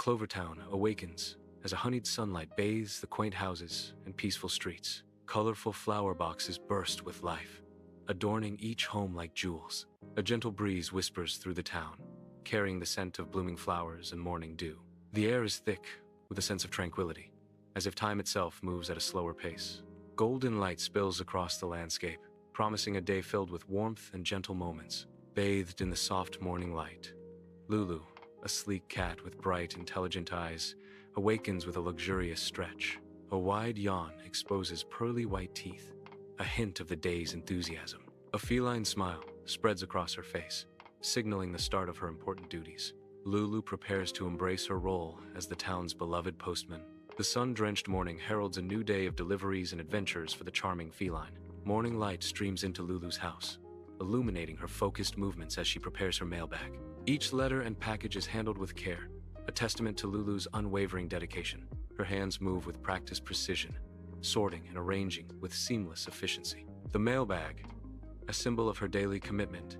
Clovertown awakens as a honeyed sunlight bathes the quaint houses and peaceful streets. Colorful flower boxes burst with life, adorning each home like jewels. A gentle breeze whispers through the town, carrying the scent of blooming flowers and morning dew. The air is thick with a sense of tranquility, as if time itself moves at a slower pace. Golden light spills across the landscape, promising a day filled with warmth and gentle moments. Bathed in the soft morning light, Lulu, a sleek cat with bright, intelligent eyes, awakens with a luxurious stretch. A wide yawn exposes pearly white teeth, a hint of the day's enthusiasm. A feline smile spreads across her face, signaling the start of her important duties. Lulu prepares to embrace her role as the town's beloved postman. The sun-drenched morning heralds a new day of deliveries and adventures for the charming feline. Morning light streams into Lulu's house, illuminating her focused movements as she prepares her mailbag. Each letter and package is handled with care, a testament to Lulu's unwavering dedication. Her hands move with practiced precision, sorting and arranging with seamless efficiency. The mailbag, a symbol of her daily commitment,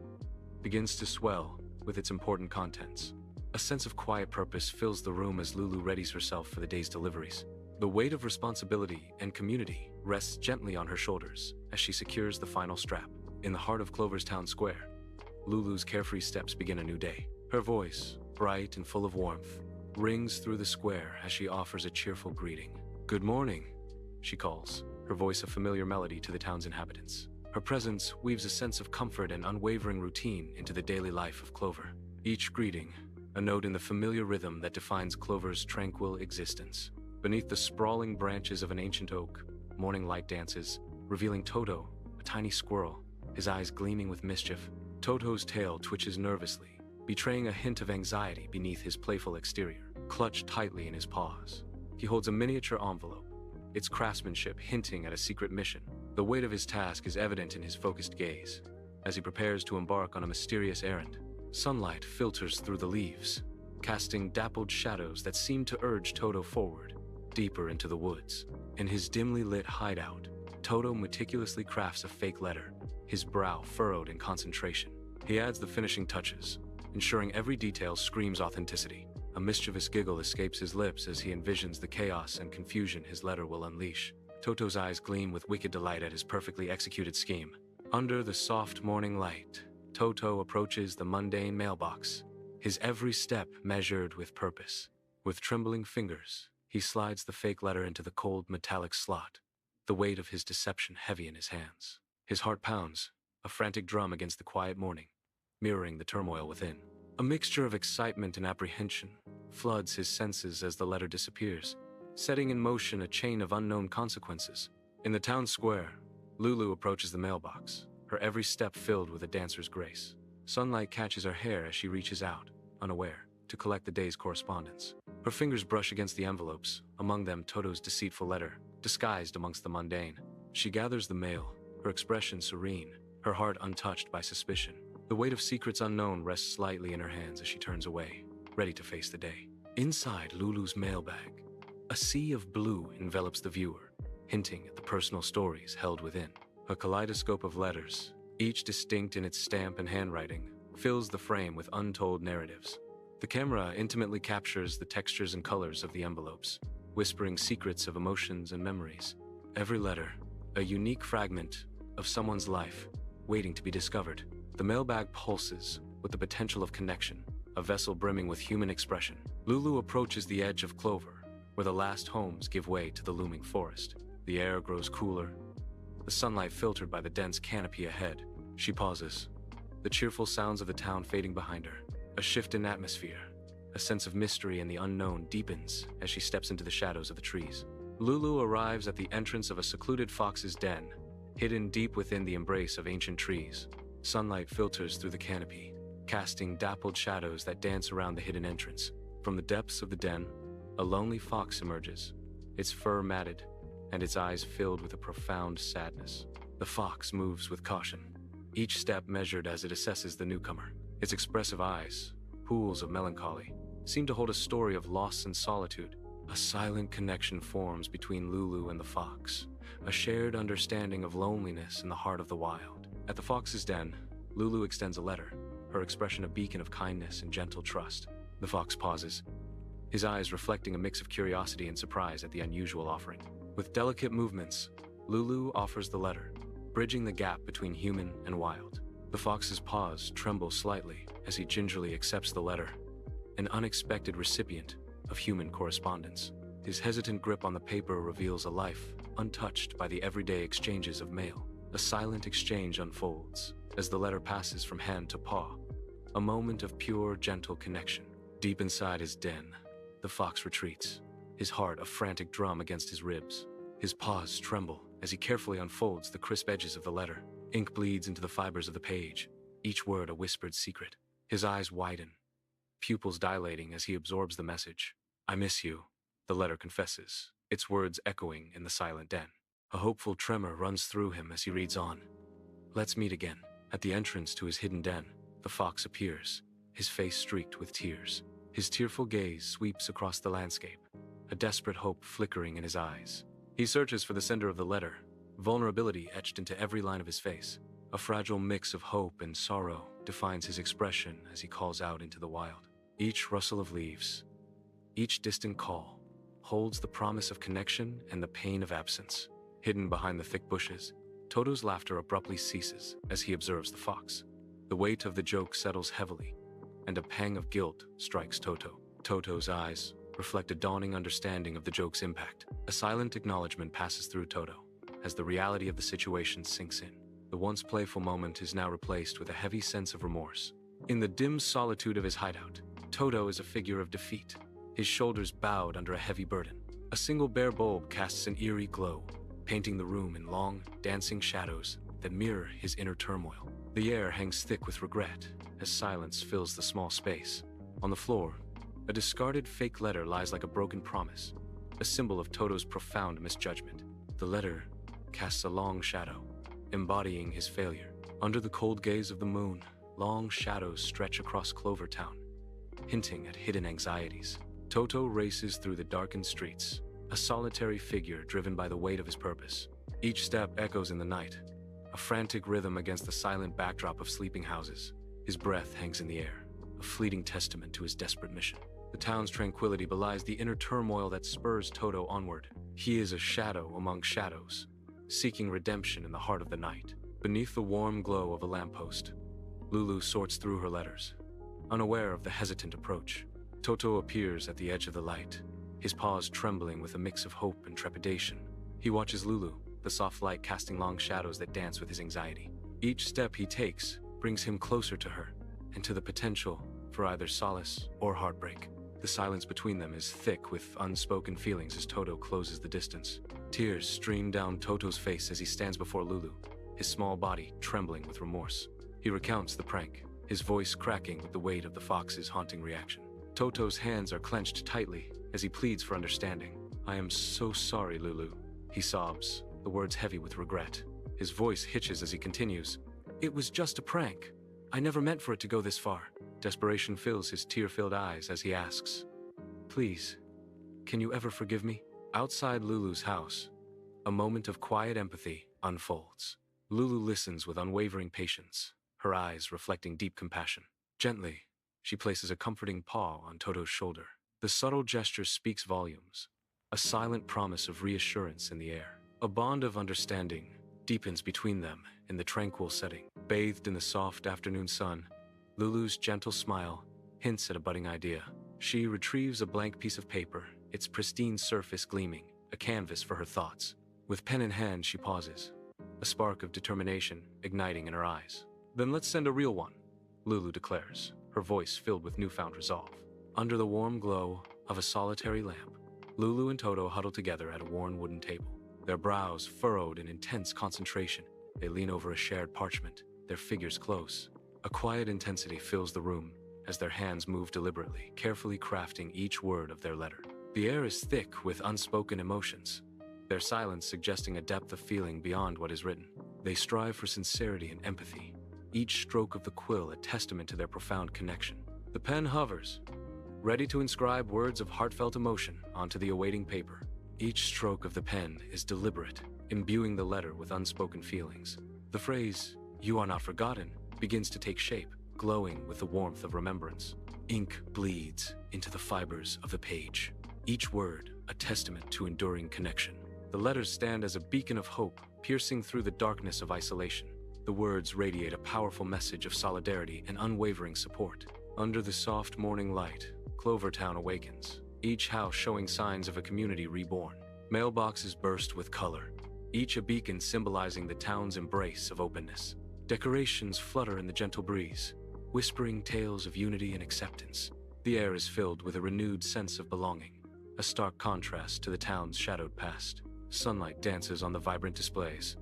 begins to swell with its important contents. A sense of quiet purpose fills the room as Lulu readies herself for the day's deliveries. The weight of responsibility and community rests gently on her shoulders as she secures the final strap. In the heart of Clover's town square, Lulu's carefree steps begin a new day. Her voice, bright and full of warmth, rings through the square as she offers a cheerful greeting. "Good morning," she calls, her voice a familiar melody to the town's inhabitants. Her presence weaves a sense of comfort and unwavering routine into the daily life of Clover. Each greeting, a note in the familiar rhythm that defines Clover's tranquil existence. Beneath the sprawling branches of an ancient oak, morning light dances, revealing Toto, a tiny squirrel, his eyes gleaming with mischief. Toto's tail twitches nervously, betraying a hint of anxiety beneath his playful exterior. Clutched tightly in his paws, he holds a miniature envelope, its craftsmanship hinting at a secret mission. The weight of his task is evident in his focused gaze, as he prepares to embark on a mysterious errand. Sunlight filters through the leaves, casting dappled shadows that seem to urge Toto forward, deeper into the woods. In his dimly lit hideout, Toto meticulously crafts a fake letter, his brow furrowed in concentration. He adds the finishing touches, ensuring every detail screams authenticity. A mischievous giggle escapes his lips as he envisions the chaos and confusion his letter will unleash. Toto's eyes gleam with wicked delight at his perfectly executed scheme. Under the soft morning light, Toto approaches the mundane mailbox, his every step measured with purpose. With trembling fingers, he slides the fake letter into the cold metallic slot, the weight of his deception heavy in his hands. His heart pounds, a frantic drum against the quiet morning, mirroring the turmoil within. A mixture of excitement and apprehension floods his senses as the letter disappears, setting in motion a chain of unknown consequences. In the town square, Lulu approaches the mailbox, her every step filled with a dancer's grace. Sunlight catches her hair as she reaches out, unaware, to collect the day's correspondence. Her fingers brush against the envelopes, among them Toto's deceitful letter, disguised amongst the mundane. She gathers the mail, her expression serene, her heart untouched by suspicion. The weight of secrets unknown rests lightly in her hands as she turns away, ready to face the day. Inside Lulu's mailbag, a sea of blue envelops the viewer, hinting at the personal stories held within. A kaleidoscope of letters, each distinct in its stamp and handwriting, fills the frame with untold narratives. The camera intimately captures the textures and colors of the envelopes, whispering secrets of emotions and memories. Every letter, a unique fragment of someone's life, waiting to be discovered. The mailbag pulses with the potential of connection, a vessel brimming with human expression. Lulu approaches the edge of Clover, where the last homes give way to the looming forest. The air grows cooler, the sunlight filtered by the dense canopy ahead. She pauses, the cheerful sounds of the town fading behind her. A shift in atmosphere, a sense of mystery and the unknown deepens as she steps into the shadows of the trees. Lulu arrives at the entrance of a secluded fox's den, hidden deep within the embrace of ancient trees. Sunlight filters through the canopy, casting dappled shadows that dance around the hidden entrance. From the depths of the den, a lonely fox emerges, its fur matted and its eyes filled with a profound sadness. The fox moves with caution, each step measured as it assesses the newcomer. Its expressive eyes, pools of melancholy, seem to hold a story of loss and solitude. A silent connection forms between Lulu and the fox, a shared understanding of loneliness in the heart of the wild. At the fox's den, Lulu extends a letter, her expression a beacon of kindness and gentle trust. The fox pauses, his eyes reflecting a mix of curiosity and surprise at the unusual offering. With delicate movements, Lulu offers the letter, bridging the gap between human and wild. The fox's paws tremble slightly as he gingerly accepts the letter, an unexpected recipient of human correspondence. His hesitant grip on the paper reveals a life untouched by the everyday exchanges of mail. A silent exchange unfolds as the letter passes from hand to paw, a moment of pure, gentle connection. Deep inside his den, the fox retreats, his heart a frantic drum against his ribs. His paws tremble as he carefully unfolds the crisp edges of the letter. Ink bleeds into the fibers of the page, each word a whispered secret. His eyes widen, pupils dilating as he absorbs the message. "I miss you," the letter confesses, its words echoing in the silent den. A hopeful tremor runs through him as he reads on. "Let's meet again." At the entrance to his hidden den, the fox appears, his face streaked with tears. His tearful gaze sweeps across the landscape, a desperate hope flickering in his eyes. He searches for the sender of the letter, vulnerability etched into every line of his face. A fragile mix of hope and sorrow defines his expression as he calls out into the wild. Each rustle of leaves, each distant call, holds the promise of connection and the pain of absence. Hidden behind the thick bushes, Toto's laughter abruptly ceases as he observes the fox. The weight of the joke settles heavily, and a pang of guilt strikes Toto. Toto's eyes reflect a dawning understanding of the joke's impact. A silent acknowledgement passes through Toto as the reality of the situation sinks in. The once playful moment is now replaced with a heavy sense of remorse. In the dim solitude of his hideout, Toto is a figure of defeat, his shoulders bowed under a heavy burden. A single bare bulb casts an eerie glow, painting the room in long, dancing shadows that mirror his inner turmoil. The air hangs thick with regret as silence fills the small space. On the floor, a discarded fake letter lies like a broken promise, a symbol of Toto's profound misjudgment. The letter casts a long shadow, embodying his failure. Under the cold gaze of the moon, long shadows stretch across Clover town, hinting at hidden anxieties. Toto races through the darkened streets, a solitary figure driven by the weight of his purpose. Each step echoes in the night, a frantic rhythm against the silent backdrop of sleeping houses. His breath hangs in the air, a fleeting testament to his desperate mission. The town's tranquility belies the inner turmoil that spurs Toto onward. He is a shadow among shadows, seeking redemption in the heart of the night. Beneath the warm glow of a lamppost, Lulu sorts through her letters, unaware of the hesitant approach. Toto appears at the edge of the light, his paws trembling with a mix of hope and trepidation. He watches Lulu, the soft light casting long shadows that dance with his anxiety. Each step he takes brings him closer to her, and to the potential for either solace or heartbreak. The silence between them is thick with unspoken feelings as Toto closes the distance. Tears stream down Toto's face as he stands before Lulu, his small body trembling with remorse. He recounts the prank, his voice cracking with the weight of the fox's haunting reaction. Toto's hands are clenched tightly as he pleads for understanding. "I am so sorry, Lulu," he sobs, the words heavy with regret. His voice hitches as he continues. "It was just a prank. I never meant for it to go this far." Desperation fills his tear-filled eyes as he asks, "Please, can you ever forgive me?" Outside Lulu's house, a moment of quiet empathy unfolds. Lulu listens with unwavering patience, her eyes reflecting deep compassion. Gently, she places a comforting paw on Toto's shoulder. The subtle gesture speaks volumes, a silent promise of reassurance in the air. A bond of understanding deepens between them in the tranquil setting. Bathed in the soft afternoon sun, Lulu's gentle smile hints at a budding idea. She retrieves a blank piece of paper, its pristine surface gleaming, a canvas for her thoughts. With pen in hand, she pauses, a spark of determination igniting in her eyes. "Then let's send a real one," Lulu declares, her voice filled with newfound resolve. Under the warm glow of a solitary lamp, Lulu and Toto huddle together at a worn wooden table. Their brows furrowed in intense concentration, they lean over a shared parchment, their figures close. A quiet intensity fills the room as their hands move deliberately, carefully crafting each word of their letter. The air is thick with unspoken emotions, their silence suggesting a depth of feeling beyond what is written. They strive for sincerity and empathy, each stroke of the quill a testament to their profound connection. The pen hovers, ready to inscribe words of heartfelt emotion onto the awaiting paper. Each stroke of the pen is deliberate, imbuing the letter with unspoken feelings. The phrase, "You are not forgotten," begins to take shape, glowing with the warmth of remembrance. Ink bleeds into the fibers of the page, each word a testament to enduring connection. The letters stand as a beacon of hope, piercing through the darkness of isolation. The words radiate a powerful message of solidarity and unwavering support. Under the soft morning light, Clover Town awakens, each house showing signs of a community reborn. Mailboxes burst with color, each a beacon symbolizing the town's embrace of openness. Decorations flutter in the gentle breeze, whispering tales of unity and acceptance. The air is filled with a renewed sense of belonging, a stark contrast to the town's shadowed past. Sunlight dances on the vibrant displays,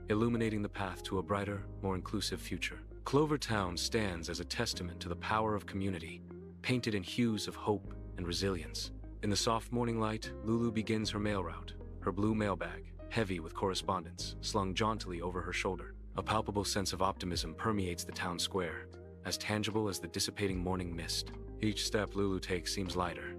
illuminating the path to a brighter, more inclusive future. Clover Town stands as a testament to the power of community, painted in hues of hope and resilience. In the soft morning light, Lulu begins her mail route, her blue mailbag, heavy with correspondence, slung jauntily over her shoulder. A palpable sense of optimism permeates the town square, as tangible as the dissipating morning mist. Each step Lulu takes seems lighter,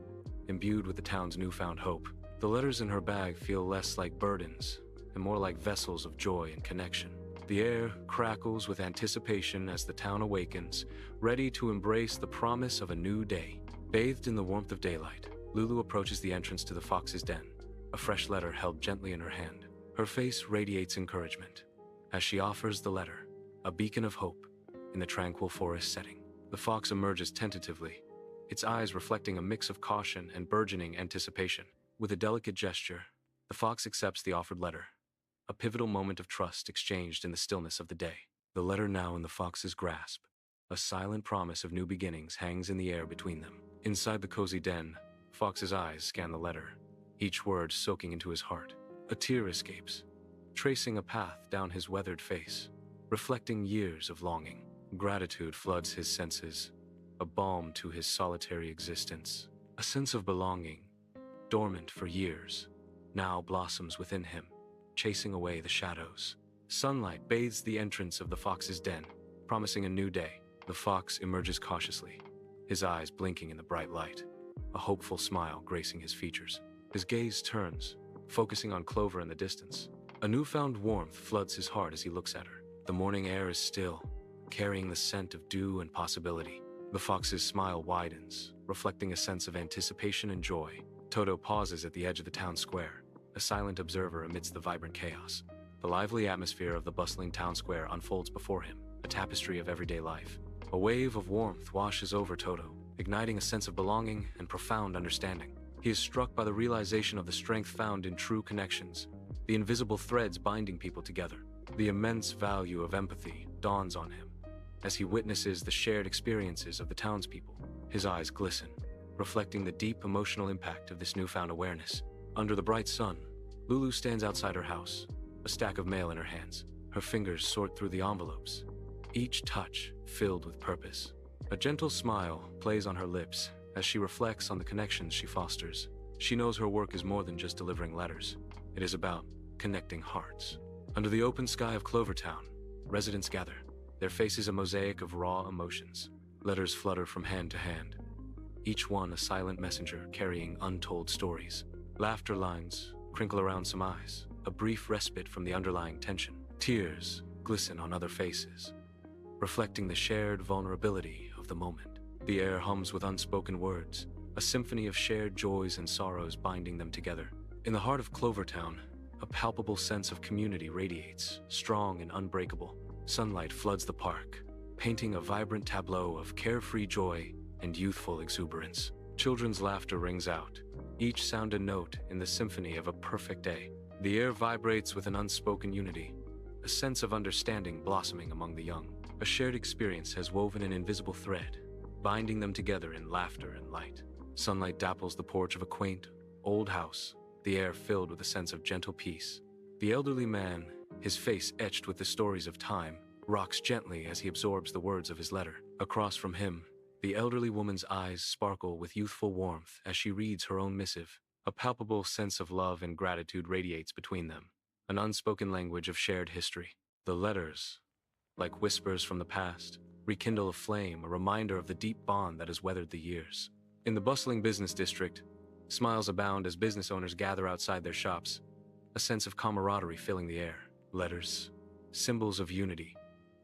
imbued with the town's newfound hope. The letters in her bag feel less like burdens and more like vessels of joy and connection. The air crackles with anticipation as the town awakens, ready to embrace the promise of a new day. Bathed in the warmth of daylight, Lulu approaches the entrance to the fox's den, a fresh letter held gently in her hand. Her face radiates encouragement as she offers the letter, a beacon of hope in the tranquil forest setting. The fox emerges tentatively, its eyes reflecting a mix of caution and burgeoning anticipation. With a delicate gesture, the fox accepts the offered letter, a pivotal moment of trust exchanged in the stillness of the day. The letter now in the fox's grasp, a silent promise of new beginnings hangs in the air between them. Inside the cozy den, Fox's eyes scan the letter, each word soaking into his heart. A tear escapes, tracing a path down his weathered face, reflecting years of longing. Gratitude floods his senses, a balm to his solitary existence. A sense of belonging, dormant for years, now blossoms within him, chasing away the shadows. Sunlight bathes the entrance of the fox's den, promising a new day. The fox emerges cautiously, his eyes blinking in the bright light, a hopeful smile gracing his features. His gaze turns, focusing on Clover in the distance. A newfound warmth floods his heart as he looks at her. The morning air is still, carrying the scent of dew and possibility. The fox's smile widens, reflecting a sense of anticipation and joy. Toto pauses at the edge of the town square, a silent observer amidst the vibrant chaos. The lively atmosphere of the bustling town square unfolds before him, a tapestry of everyday life. A wave of warmth washes over Toto, igniting a sense of belonging and profound understanding. He is struck by the realization of the strength found in true connections, the invisible threads binding people together. The immense value of empathy dawns on him as he witnesses the shared experiences of the townspeople. His eyes glisten, reflecting the deep emotional impact of this newfound awareness. Under the bright sun, Lulu stands outside her house, a stack of mail in her hands. Her fingers sort through the envelopes, each touch filled with purpose. A gentle smile plays on her lips as she reflects on the connections she fosters. She knows her work is more than just delivering letters. It is about connecting hearts. Under the open sky of Clover Town, residents gather, their faces a mosaic of raw emotions. Letters flutter from hand to hand, each one a silent messenger carrying untold stories. Laughter lines crinkle around some eyes, a brief respite from the underlying tension. Tears glisten on other faces, reflecting the shared vulnerability of the moment. The air hums with unspoken words, a symphony of shared joys and sorrows binding them together. In the heart of Clover Town, a palpable sense of community radiates, strong and unbreakable. Sunlight floods the park, painting a vibrant tableau of carefree joy and youthful exuberance. Children's laughter rings out, each sound a note in the symphony of a perfect day. The air vibrates with an unspoken unity, a sense of understanding blossoming among the young. A shared experience has woven an invisible thread, binding them together in laughter and light. Sunlight dapples the porch of a quaint, old house, the air filled with a sense of gentle peace. The elderly man, his face etched with the stories of time, rocks gently as he absorbs the words of his letter. Across from him, the elderly woman's eyes sparkle with youthful warmth as she reads her own missive. A palpable sense of love and gratitude radiates between them, an unspoken language of shared history. The letters, like whispers from the past, rekindle a flame, a reminder of the deep bond that has weathered the years. In the bustling business district, smiles abound as business owners gather outside their shops, a sense of camaraderie filling the air. Letters, symbols of unity,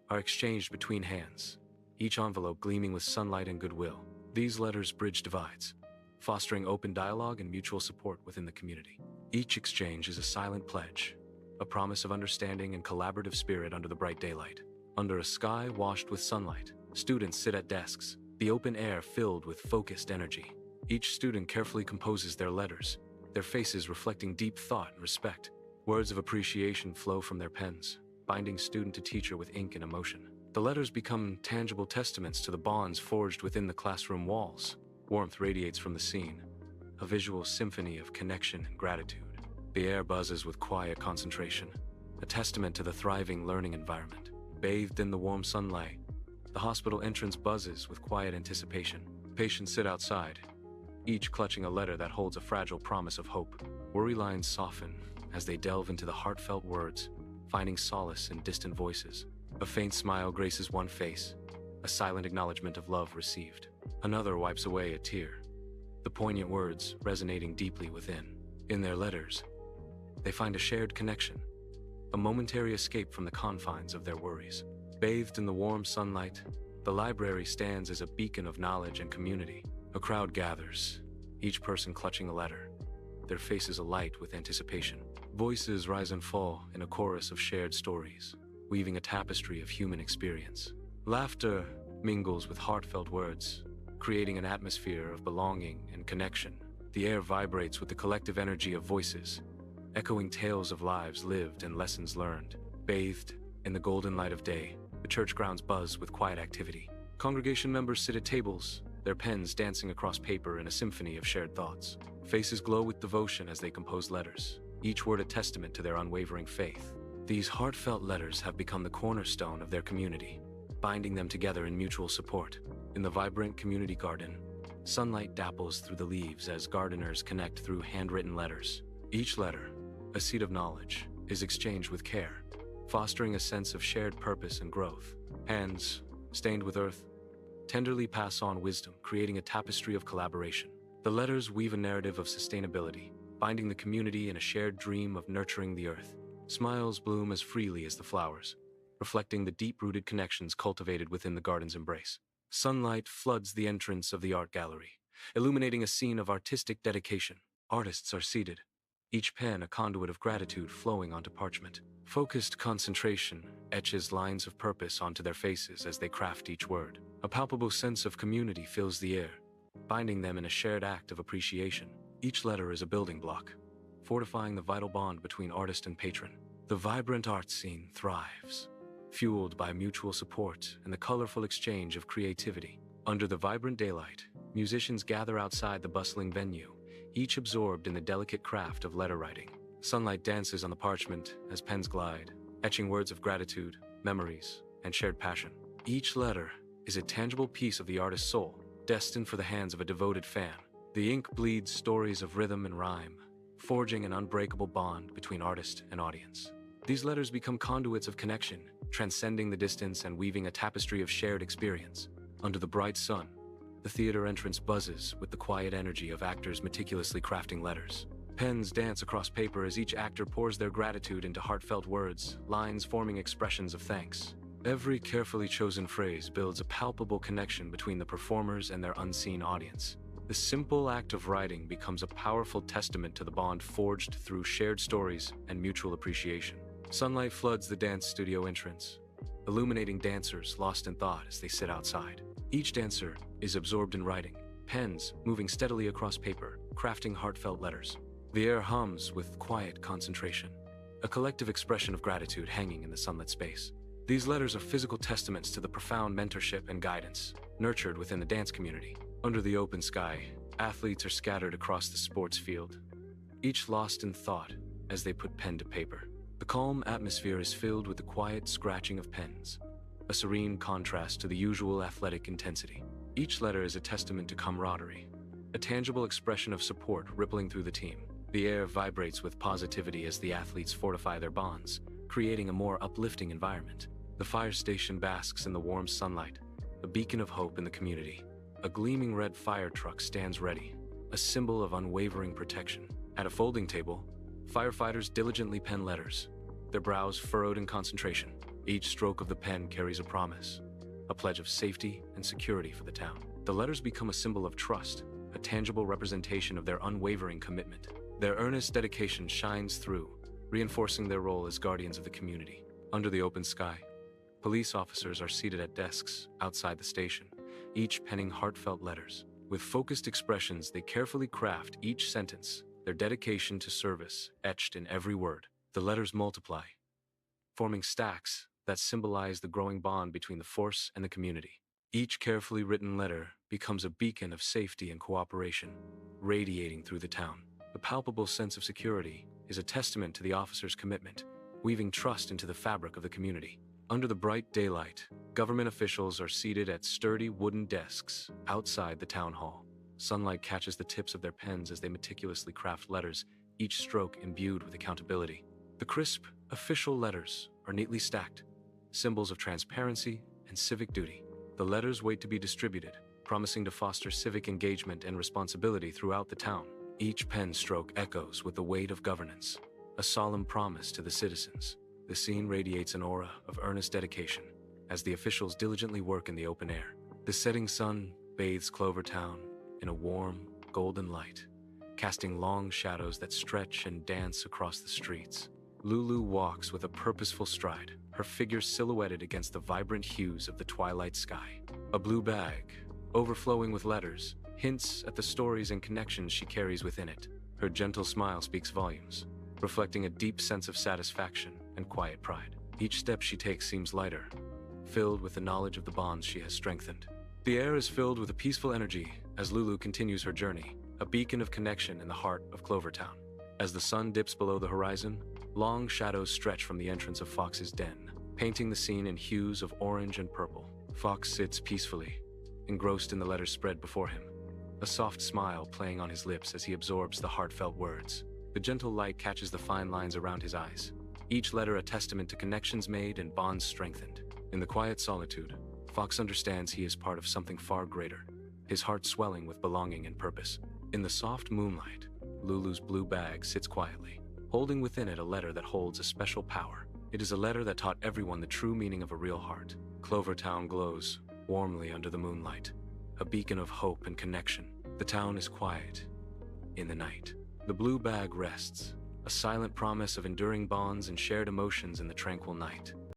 are exchanged between hands, each envelope gleaming with sunlight and goodwill. These letters bridge divides, fostering open dialogue and mutual support within the community. Each exchange is a silent pledge, a promise of understanding and collaborative spirit under the bright daylight. Under a sky washed with sunlight, students sit at desks, the open air filled with focused energy. Each student carefully composes their letters, their faces reflecting deep thought and respect. Words of appreciation flow from their pens, binding student to teacher with ink and emotion. The letters become tangible testaments to the bonds forged within the classroom walls. Warmth radiates from the scene, a visual symphony of connection and gratitude. The air buzzes with quiet concentration, a testament to the thriving learning environment. Bathed in the warm sunlight, the hospital entrance buzzes with quiet anticipation. Patients sit outside, each clutching a letter that holds a fragile promise of hope. Worry lines soften as they delve into the heartfelt words, finding solace in distant voices. A faint smile graces one face, a silent acknowledgement of love received. Another wipes away a tear, the poignant words resonating deeply within. In their letters, they find a shared connection, a momentary escape from the confines of their worries. Bathed in the warm sunlight, the library stands as a beacon of knowledge and community. A crowd gathers, each person clutching a letter, their faces alight with anticipation. Voices rise and fall in a chorus of shared stories, weaving a tapestry of human experience. Laughter mingles with heartfelt words, creating an atmosphere of belonging and connection. The air vibrates with the collective energy of voices, echoing tales of lives lived and lessons learned. Bathed in the golden light of day, the church grounds buzz with quiet activity. Congregation members sit at tables, their pens dancing across paper in a symphony of shared thoughts. Faces glow with devotion as they compose letters, each word a testament to their unwavering faith. These heartfelt letters have become the cornerstone of their community, binding them together in mutual support. In the vibrant community garden, sunlight dapples through the leaves as gardeners connect through handwritten letters. Each letter, a seed of knowledge, is exchanged with care, fostering a sense of shared purpose and growth. Hands, stained with earth, tenderly pass on wisdom, creating a tapestry of collaboration. The letters weave a narrative of sustainability, binding the community in a shared dream of nurturing the earth. Smiles bloom as freely as the flowers, reflecting the deep-rooted connections cultivated within the garden's embrace. Sunlight floods the entrance of the art gallery, illuminating a scene of artistic dedication. Artists are seated, each pen a conduit of gratitude flowing onto parchment. Focused concentration etches lines of purpose onto their faces as they craft each word. A palpable sense of community fills the air, binding them in a shared act of appreciation. Each letter is a building block, fortifying the vital bond between artist and patron. The vibrant art scene thrives, fueled by mutual support and the colorful exchange of creativity. Under the vibrant daylight, musicians gather outside the bustling venue, each absorbed in the delicate craft of letter writing. Sunlight dances on the parchment as pens glide, etching words of gratitude, memories, and shared passion. Each letter is a tangible piece of the artist's soul, destined for the hands of a devoted fan. The ink bleeds stories of rhythm and rhyme, forging an unbreakable bond between artist and audience. These letters become conduits of connection, transcending the distance and weaving a tapestry of shared experience. Under the bright sun, the theater entrance buzzes with the quiet energy of actors meticulously crafting letters. Pens dance across paper as each actor pours their gratitude into heartfelt words, lines forming expressions of thanks. Every carefully chosen phrase builds a palpable connection between the performers and their unseen audience. The simple act of writing becomes a powerful testament to the bond forged through shared stories and mutual appreciation. Sunlight floods the dance studio entrance, illuminating dancers lost in thought as they sit outside. Each dancer is absorbed in writing, pens moving steadily across paper, crafting heartfelt letters. The air hums with quiet concentration, a collective expression of gratitude hanging in the sunlit space. These letters are physical testaments to the profound mentorship and guidance nurtured within the dance community. Under the open sky, athletes are scattered across the sports field, each lost in thought as they put pen to paper. The calm atmosphere is filled with the quiet scratching of pens, a serene contrast to the usual athletic intensity. Each letter is a testament to camaraderie, a tangible expression of support rippling through the team. The air vibrates with positivity as the athletes fortify their bonds, creating a more uplifting environment. The fire station basks in the warm sunlight, a beacon of hope in the community. A gleaming red fire truck stands ready, a symbol of unwavering protection. At a folding table, firefighters diligently pen letters, their brows furrowed in concentration. Each stroke of the pen carries a promise, a pledge of safety and security for the town. The letters become a symbol of trust, a tangible representation of their unwavering commitment. Their earnest dedication shines through, reinforcing their role as guardians of the community. Under the open sky, police officers are seated at desks outside the station, each penning heartfelt letters. With focused expressions, they carefully craft each sentence, their dedication to service etched in every word. The letters multiply, forming stacks that symbolize the growing bond between the force and the community. Each carefully written letter becomes a beacon of safety and cooperation, radiating through the town. The palpable sense of security is a testament to the officers' commitment, weaving trust into the fabric of the community. Under the bright daylight, government officials are seated at sturdy wooden desks outside the town hall. Sunlight catches the tips of their pens as they meticulously craft letters, each stroke imbued with accountability. The crisp, official letters are neatly stacked, symbols of transparency and civic duty. The letters wait to be distributed, promising to foster civic engagement and responsibility throughout the town. Each pen stroke echoes with the weight of governance, a solemn promise to the citizens. The scene radiates an aura of earnest dedication as the officials diligently work in the open air. The setting sun bathes Clover Town in a warm, golden light, casting long shadows that stretch and dance across the streets. Lulu walks with a purposeful stride, her figure silhouetted against the vibrant hues of the twilight sky. A blue bag, overflowing with letters, hints at the stories and connections she carries within it. Her gentle smile speaks volumes, reflecting a deep sense of satisfaction and quiet pride. Each step she takes seems lighter, filled with the knowledge of the bonds she has strengthened. The air is filled with a peaceful energy as Lulu continues her journey, a beacon of connection in the heart of Clover Town. As the sun dips below the horizon, long shadows stretch from the entrance of Fox's den, painting the scene in hues of orange and purple. Fox sits peacefully, engrossed in the letters spread before him, a soft smile playing on his lips as he absorbs the heartfelt words. The gentle light catches the fine lines around his eyes, each letter a testament to connections made and bonds strengthened. In the quiet solitude, Fox understands he is part of something far greater, his heart swelling with belonging and purpose. In the soft moonlight, Lulu's blue bag sits quietly, holding within it a letter that holds a special power. It is a letter that taught everyone the true meaning of a real heart. Clover Town glows warmly under the moonlight, a beacon of hope and connection. The town is quiet in the night. The blue bag rests, a silent promise of enduring bonds and shared emotions in the tranquil night.